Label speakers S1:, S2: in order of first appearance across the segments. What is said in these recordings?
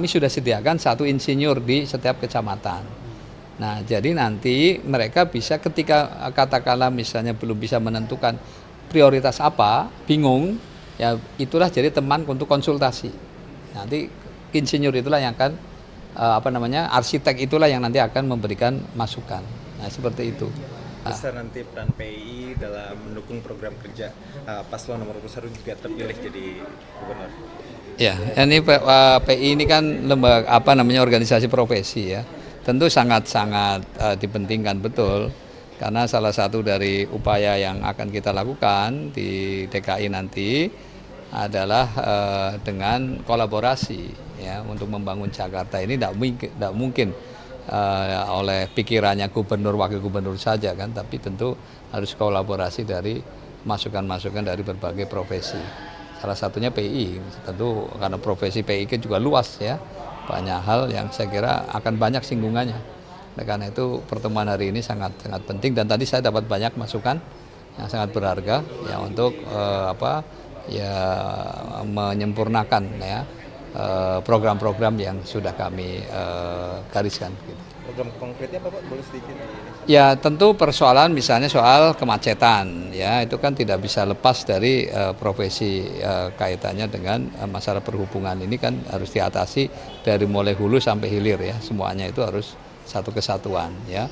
S1: Kami sudah sediakan 1 insinyur di setiap kecamatan. Nah, jadi nanti mereka bisa ketika katakanlah misalnya belum bisa menentukan prioritas apa, bingung, ya itulah jadi teman untuk konsultasi. Nanti insinyur itulah yang akan arsitek itulah yang nanti akan memberikan masukan. Nah, seperti itu.
S2: Besar nanti peran PII dalam mendukung program kerja paslon nomor 1 juga terpilih jadi gubernur.
S1: Ya, ini PI ini kan organisasi profesi ya. Tentu sangat-sangat dipentingkan betul karena salah satu dari upaya yang akan kita lakukan di DKI nanti adalah dengan kolaborasi ya untuk membangun Jakarta ini tidak mungkin oleh pikirannya gubernur wakil gubernur saja kan, tapi tentu harus kolaborasi dari masukan-masukan dari berbagai profesi. Salah satunya PI, tentu karena profesi PI itu juga luas ya, banyak hal yang saya kira akan banyak singgungannya. Nah, karena itu pertemuan hari ini sangat penting dan tadi saya dapat banyak masukan yang sangat berharga ya untuk menyempurnakan ya program-program yang sudah kami gariskan. Gitu.
S2: Program konkretnya apa Pak? Boleh sedikit?
S1: Ya tentu persoalan misalnya soal kemacetan ya itu kan tidak bisa lepas dari profesi kaitannya dengan masalah perhubungan ini kan harus diatasi dari mulai hulu sampai hilir ya semuanya itu harus satu kesatuan ya.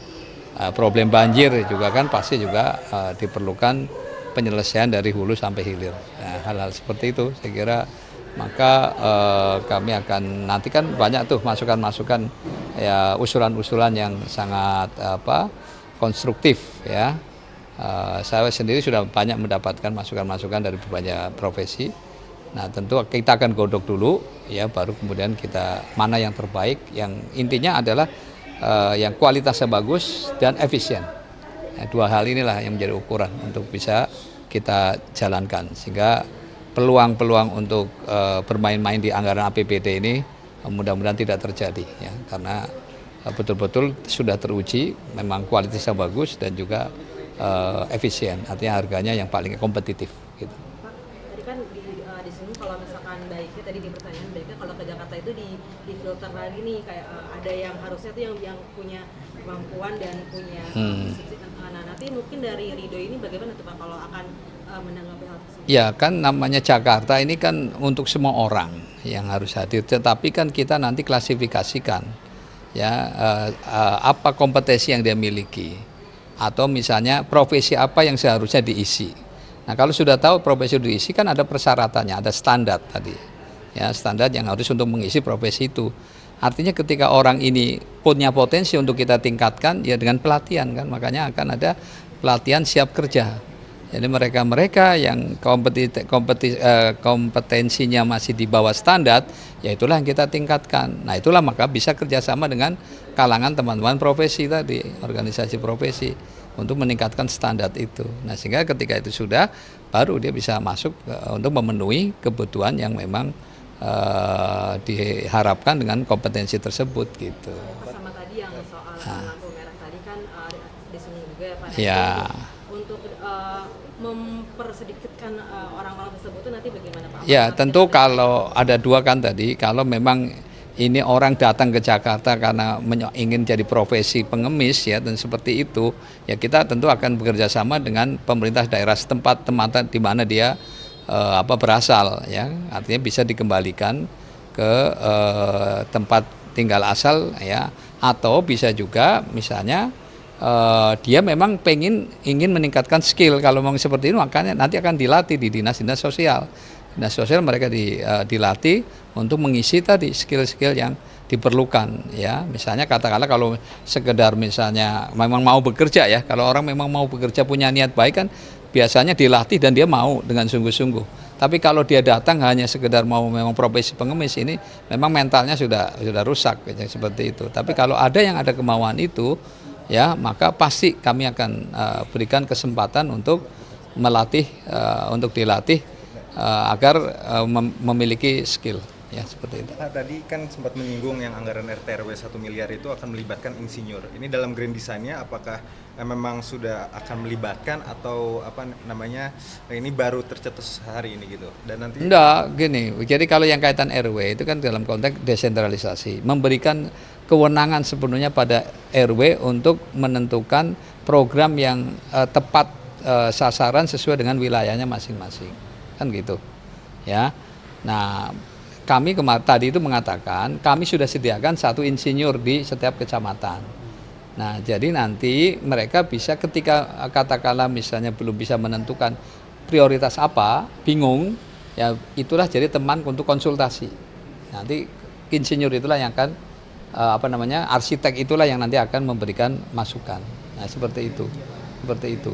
S1: Problem banjir juga kan pasti juga diperlukan penyelesaian dari hulu sampai hilir. Nah, hal-hal seperti itu saya kira maka kami akan nanti kan banyak tuh masukan-masukan ya usulan-usulan yang sangat konstruktif ya. Saya sendiri sudah banyak mendapatkan masukan-masukan dari banyak profesi. Nah, tentu kita akan godok dulu ya baru kemudian kita mana yang terbaik yang intinya adalah yang kualitasnya bagus dan efisien. Nah, 2 hal inilah yang menjadi ukuran untuk bisa kita jalankan sehingga peluang-peluang untuk bermain-main di anggaran APBD ini mudah-mudahan tidak terjadi ya karena betul-betul sudah teruji memang kualitasnya bagus dan juga efisien artinya harganya yang paling kompetitif gitu.
S3: Pak, tadi kan di sini kalau misalkan baiknya tadi di pertanyaan baiknya kalau ke Jakarta itu di filter lagi nih kayak ada yang harusnya tuh yang punya kemampuan dan punya nah nanti mungkin dari Ridho ini bagaimana tuh Pak kalau akan menanggapi hal tersebut?
S1: Ya kan namanya Jakarta ini kan untuk semua orang yang harus hadir tetapi kan kita nanti klasifikasikan ya apa kompetensi yang dia miliki atau misalnya profesi apa yang seharusnya diisi. Nah kalau sudah tahu profesi diisi kan ada persyaratannya, ada standar tadi ya standar yang harus untuk mengisi profesi itu. Artinya ketika orang ini punya potensi untuk kita tingkatkan ya dengan pelatihan kan makanya akan ada pelatihan siap kerja. Jadi mereka-mereka yang kompetensinya masih di bawah standar, ya itulah yang kita tingkatkan. Nah itulah maka bisa kerjasama dengan kalangan teman-teman profesi tadi, organisasi profesi untuk meningkatkan standar itu. Nah sehingga ketika itu sudah, baru dia bisa masuk untuk memenuhi kebutuhan yang memang diharapkan dengan kompetensi tersebut gitu.
S3: Sama tadi yang soal lampu merah tadi kan disinggung juga ya Pak.
S1: Ya.
S3: Untuk mempersedikitkan orang-orang tersebut itu nanti bagaimana Pak?
S1: Ya tentu kalau ada 2 kan tadi, kalau memang ini orang datang ke Jakarta karena ingin jadi profesi pengemis ya dan seperti itu, ya kita tentu akan bekerja sama dengan pemerintah daerah setempat di mana dia berasal ya, artinya bisa dikembalikan ke tempat tinggal asal ya, atau bisa juga misalnya dia memang ingin meningkatkan skill kalau memang seperti itu makanya nanti akan dilatih di dinas-dinas sosial. Dinas sosial mereka dilatih untuk mengisi tadi skill-skill yang diperlukan ya. Misalnya katakanlah kalau sekedar misalnya memang mau bekerja ya, kalau orang memang mau bekerja punya niat baik kan biasanya dilatih dan dia mau dengan sungguh-sungguh. Tapi kalau dia datang hanya sekedar mau memang profesi pengemis ini memang mentalnya sudah rusak seperti itu. Tapi kalau ada yang ada kemauan itu ya maka pasti kami akan berikan kesempatan untuk dilatih agar memiliki skill. ya seperti itu.
S2: Pak, tadi kan sempat menyinggung yang anggaran RT/RW 1 miliar itu akan melibatkan insinyur. Ini dalam grand design-nya apakah memang sudah akan melibatkan atau apa namanya ini baru tercetus hari ini gitu? Dan nanti
S1: Enggak, gini. Jadi kalau yang kaitan RW itu kan dalam konteks desentralisasi, memberikan kewenangan sepenuhnya pada RW untuk menentukan program yang tepat sasaran sesuai dengan wilayahnya masing-masing. Kan gitu. Ya. Nah, kami tadi itu mengatakan kami sudah sediakan 1 insinyur di setiap kecamatan. Nah, jadi nanti mereka bisa ketika katakanlah misalnya belum bisa menentukan prioritas apa, bingung, ya itulah jadi teman untuk konsultasi. Nanti insinyur itulah yang akan arsitek itulah yang nanti akan memberikan masukan. Nah, seperti itu. Seperti itu.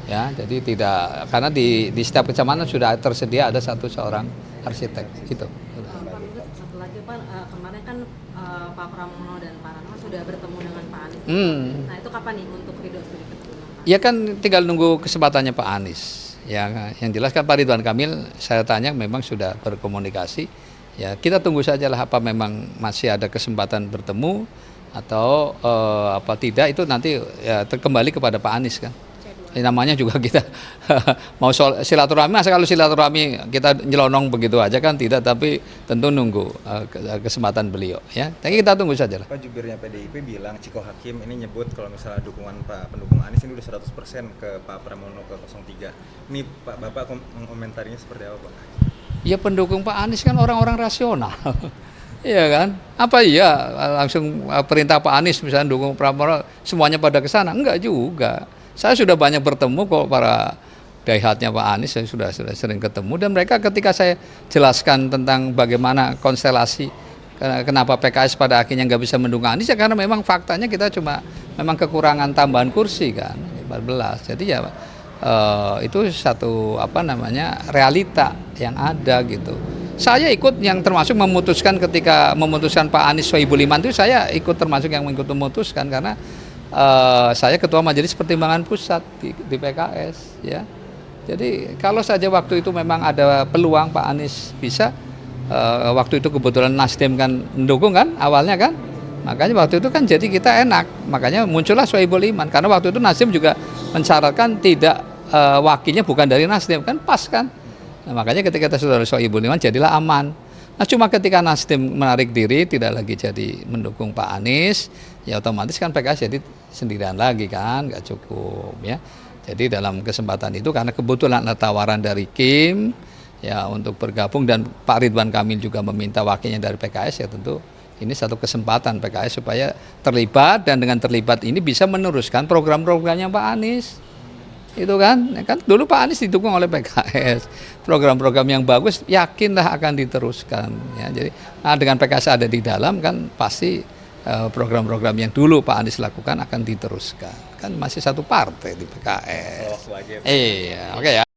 S1: Ya, jadi tidak karena di setiap kecamatan sudah tersedia ada seorang arsitek itu.
S3: Pak Luhut, satu lagi Pak, kemarin kan Pak Pramono dan Pak Rano sudah bertemu dengan Pak Anies. Nah itu kapan nih untuk Ridwan sendiri ketemu dengan Pak?
S1: Ya kan tinggal nunggu kesempatannya Pak Anies. Yang jelas kan Pak Ridwan Kamil saya tanya memang sudah berkomunikasi. Ya kita tunggu sajalah apa memang masih ada kesempatan bertemu atau apa tidak itu nanti ya kembali kepada Pak Anies kan. Namanya juga kita mau silaturahmi, masa kalau silaturahmi kita nyelonong begitu aja kan tidak, tapi tentu nunggu kesempatan beliau ya. Tapi kita tunggu saja lah.
S2: Pak, jubirnya PDIP bilang Ciko Hakim ini nyebut kalau misalnya dukungan pendukung Anies ini udah 100% ke Pak Pramono ke 03. Ini Pak Bapak komentarinya seperti apa Pak?
S1: Ya pendukung Pak Anies kan orang-orang rasional. Iya kan? Apa iya langsung perintah Pak Anies misalnya dukung Pramono semuanya pada ke sana? Enggak juga. Saya sudah banyak bertemu kok para daihatnya Pak Anies, saya sudah sering ketemu dan mereka ketika saya jelaskan tentang bagaimana konstelasi kenapa PKS pada akhirnya nggak bisa mendukung Anies ya karena memang faktanya kita cuma memang kekurangan tambahan kursi kan 14. Jadi ya itu satu realita yang ada gitu. Saya ikut yang termasuk memutuskan ketika memutuskan Pak Anies Sohibul Iman itu saya ikut termasuk yang memutuskan karena saya ketua majelis pertimbangan pusat di PKS ya. Jadi kalau saja waktu itu memang ada peluang Pak Anies bisa waktu itu kebetulan Nasdem kan mendukung kan awalnya kan. Makanya waktu itu kan jadi kita enak. Makanya muncullah Sohibul Iman karena waktu itu Nasdem juga mensyaratkan tidak wakilnya bukan dari Nasdem kan pas kan. Nah, makanya ketika kita sudah Sohibul Iman jadilah aman. Nah cuma ketika Nasdem menarik diri tidak lagi jadi mendukung Pak Anies, ya otomatis kan PKS jadi sendirian lagi kan, nggak cukup ya. Jadi dalam kesempatan itu karena kebetulan ada tawaran dari Kim ya untuk bergabung dan Pak Ridwan Kamil juga meminta wakilnya dari PKS ya tentu ini satu kesempatan PKS supaya terlibat dan dengan terlibat ini bisa meneruskan program-programnya Pak Anies. Itu kan dulu Pak Anies didukung oleh PKS, program-program yang bagus yakinlah akan diteruskan ya. Jadi dengan PKS ada di dalam kan pasti program-program yang dulu Pak Anies lakukan akan diteruskan kan masih satu partai di PKS. Iya, oke ya.